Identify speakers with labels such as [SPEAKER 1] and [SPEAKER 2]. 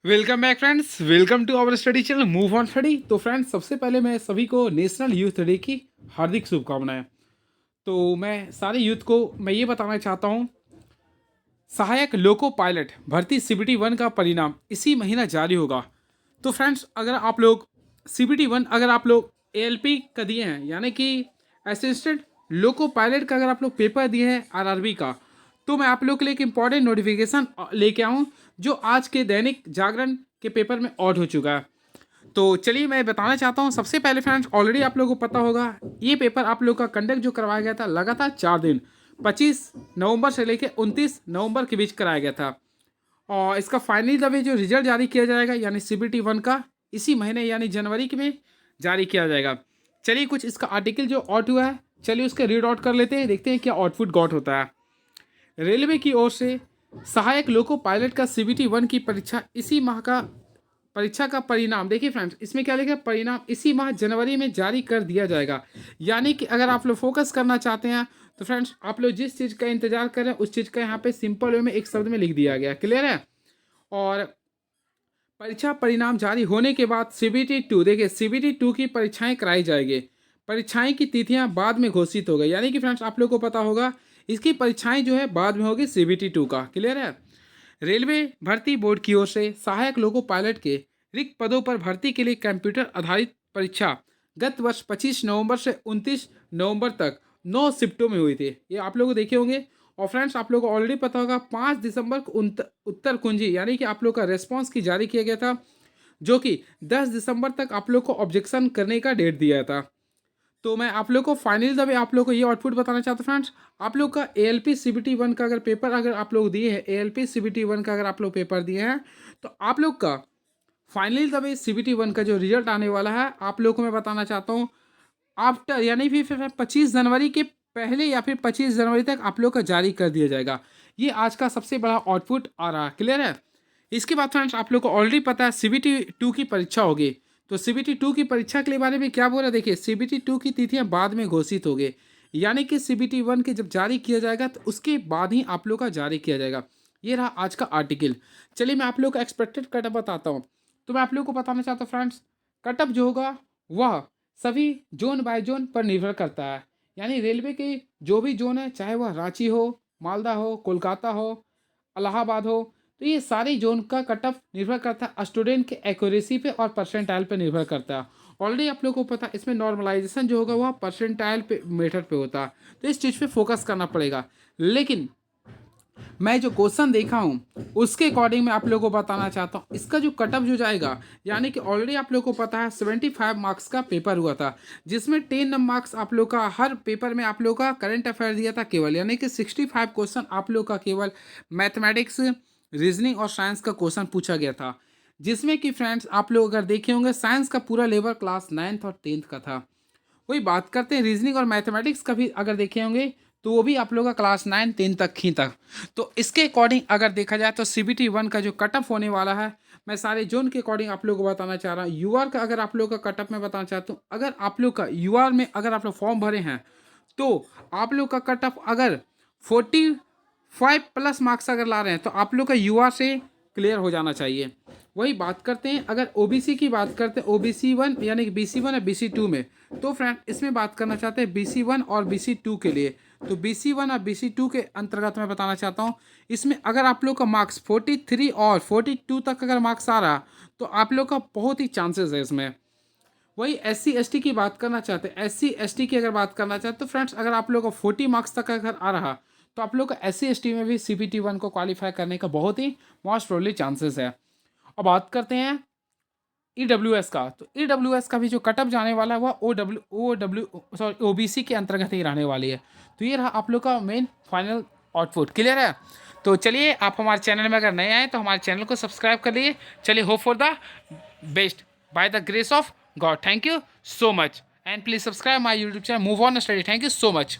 [SPEAKER 1] Welcome back friends, welcome to our study channel move on study. तो friends, सबसे पहले मैं सभी को नेशनल यूथ डे की हार्दिक शुभकामनाएं। तो मैं सारे यूथ को मैं ये बताना चाहता हूँ, सहायक लोको पायलट भर्ती सीबीटी 1 का परिणाम इसी महीना जारी होगा। तो फ्रेंड्स, अगर आप लोग सीबीटी 1 अगर आप लोग एएलपी का दिए हैं, यानी कि असिस्टेंट लोको पायलट का अगर आप लोग पेपर दिए हैं आरआरबी का, तो मैं आप लोग के लिए एक इंपॉर्टेंट नोटिफिकेशन लेके आऊँ जो आज के दैनिक जागरण के पेपर में ऐड हो चुका है। तो चलिए मैं बताना चाहता हूँ। सबसे पहले फ्रेंड्स, ऑलरेडी आप लोगों को पता होगा ये पेपर आप लोग का कंडक्ट जो करवाया गया था लगातार 4 दिन 25 नवंबर से लेकर 29 नवंबर के बीच कराया गया था। और इसका फाइनली दबे जो रिजल्ट जारी किया जाएगा यानी सीबीटी 1 का इसी महीने यानी जनवरी के में जारी किया जाएगा। चलिए कुछ इसका आर्टिकल जो आउट हुआ है, चलिए उसके रीड आउट कर लेते हैं, देखते हैं क्या आउटपुट गॉट होता है। रेलवे की ओर से सहायक लोको पायलट का सीबीटी 1 की परीक्षा का परिणाम देखिए फ्रेंड्स, इसमें क्या लिखा है, परिणाम इसी माह जनवरी में जारी कर दिया जाएगा। यानी कि अगर आप लोग फोकस करना चाहते हैं तो फ्रेंड्स, आप लोग जिस चीज़ का इंतजार कर रहे हैं उस चीज़ का यहाँ पे सिंपल वे में एक शब्द में लिख दिया गया। क्लियर है। और परीक्षा परिणाम जारी होने के बाद सीबीटी 2 देखिए सीबीटी 2 की परीक्षाएं कराई जाएगी। परीक्षाएं की तिथियां बाद में घोषित हो गई, यानी कि फ्रेंड्स आप लोग को पता होगा इसकी परीक्षाएं जो है बाद में होगी सीबीटी 2 का। क्लियर है। रेलवे भर्ती बोर्ड की ओर से सहायक लोको पायलट के रिक्त पदों पर भर्ती के लिए कंप्यूटर आधारित परीक्षा गत वर्ष 25 नवंबर से 29 नवंबर तक 9 शिफ्टों में हुई थी। ये आप लोग देखे होंगे। और फ्रेंड्स, आप लोगों को ऑलरेडी पता होगा 5 दिसंबर को उत्तर कुंजी यानी कि आप लोग का रेस्पॉन्स की जारी किया गया था, जो कि 10 दिसंबर तक आप लोग को ऑब्जेक्शन करने का डेट दिया था। तो मैं आप लोग को फाइनली जब आप लोग को ये आउटपुट बताना चाहता हूँ फ्रेंड्स, आप लोग का एएलपी सीबीटी 1 का अगर पेपर अगर आप लोग दिए हैं, एएलपी सीबीटी 1 का अगर आप लोग पेपर दिए हैं, तो आप लोग का फाइनली तब सीबीटी 1 का जो रिजल्ट आने वाला है आप लोग को मैं बताना चाहता हूँ आफ्टर यानी फिर 25 जनवरी के पहले या फिर 25 जनवरी तक आप लोग का जारी कर दिया जाएगा। ये आज का सबसे बड़ा आउटपुट आ रहा है। क्लियर है। इसके बाद फ्रेंड्स, आप लोग को ऑलरेडी पता है सीबीटी 2 की परीक्षा होगी। तो सीबीटी 2 की परीक्षा के बारे में क्या बोल रहा है, देखिए सीबीटी 2 की तिथियां बाद में घोषित हो गई, यानी कि सीबीटी 1 के जब जारी किया जाएगा तो उसके बाद ही आप लोग का जारी किया जाएगा। ये रहा आज का आर्टिकल। चलिए मैं आप लोग का एक्सपेक्टेड कटअप बताता हूँ। तो मैं आप लोग को बताना चाहता हूँ फ्रेंड्स, कटअप जो होगा वह सभी जोन बाय जोन पर निर्भर करता है। यानी रेलवे के जो भी जोन है, चाहे वह रांची हो, मालदा हो, कोलकाता हो, इलाहाबाद हो, तो ये सारी जोन का कट ऑफ निर्भर करता है स्टूडेंट के एक्यूरेसी पे और परसेंटाइल पे निर्भर करता है। ऑलरेडी आप लोगों को पता है इसमें नॉर्मलाइजेशन जो होगा वह परसेंटाइल पे मेथड पे होता है, तो इस चीज़ पे फोकस करना पड़ेगा। लेकिन मैं जो क्वेश्चन देखा हूँ उसके अकॉर्डिंग मैं आप लोगों को बताना चाहता हूँ इसका जो कटअप जो जाएगा, यानी कि ऑलरेडी आप लोगों को पता है 75 मार्क्स का पेपर हुआ था, जिसमें 10 मार्क्स आप लोग का हर पेपर में आप लोग का करंट अफेयर दिया था केवल, यानी कि 65 क्वेश्चन आप लोग का केवल मैथमेटिक्स, रीजनिंग और साइंस का क्वेश्चन पूछा गया था। जिसमें कि फ्रेंड्स आप लोग अगर देखे होंगे साइंस का पूरा लेवल क्लास 9th और 10th का था। वही बात करते हैं रीजनिंग और मैथमेटिक्स का भी अगर देखे होंगे तो वो भी आप लोगों का क्लास 9 10 तक ही तक। तो इसके अकॉर्डिंग अगर देखा जाए तो सीबीटी 1 का जो कटअप होने वाला है, मैं सारे जोन के अकॉर्डिंग आप लोगों को बताना चाह रहा हूँ। यूआर का अगर आप लोग का कटअप में बताना चाहता हूँ, अगर आप लोग का यूआर में अगर आप लोग फॉर्म भरे हैं तो आप लोग का कटअप अगर 45 प्लस मार्क्स अगर ला रहे हैं तो आप लोग का यूआर से क्लियर हो जाना चाहिए। वही बात करते हैं अगर ओबीसी की बात करते हैं, ओबीसी 1 यानी कि बीसी 1 या बीसी 2 में, तो फ्रेंड इसमें बात करना चाहते हैं बीसी 1 और बीसी 2 के लिए। तो बीसी 1 और बीसी 2 के अंतर्गत मैं बताना चाहता हूँ, इसमें अगर आप लोग का मार्क्स 43 और 42 तक अगर मार्क्स आ रहा तो आप लोग का बहुत ही चांसेस है इसमें। वही एससी एसटी की बात करना चाहते हैं, एससी एसटी की अगर बात करना चाहते तो फ्रेंड्स अगर आप लोग का 40 मार्क्स तक अगर आ रहा तो आप लोग का एससी एसटी में भी सीबीटी 1 को क्वालिफाई करने का बहुत ही मोस्ट प्रोबेबली चांसेस है। अब बात करते हैं ईडब्ल्यूएस का। तो ईडब्ल्यूएस का भी जो कटअप जाने वाला है वह ओबीसी के अंतर्गत ही रहने वाली है। तो ये रहा आप लोग का मेन फाइनल आउटपुट। क्लियर है। तो चलिए आप हमारे चैनल में अगर नए आए तो हमारे चैनल को सब्सक्राइब कर लिए। चलिए hope for the best by the grace of God. Thank you so much and please subscribe my YouTube channel move on study. Thank you so much.